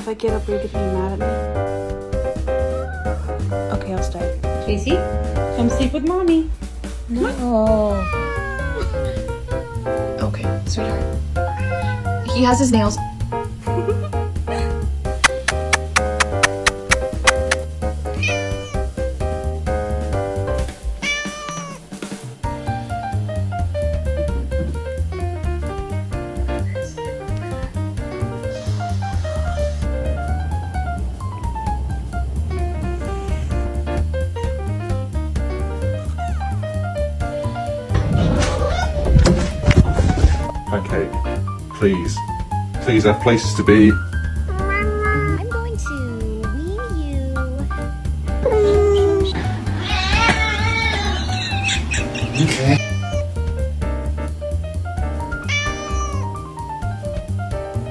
If I get up, are you gonna be mad at me? Okay, I'll stay. Casey, come sleep with mommy. No. Okay, sweetheart. He has his nails. Okay, please. Please have places to be. I'm going to wean you. Okay.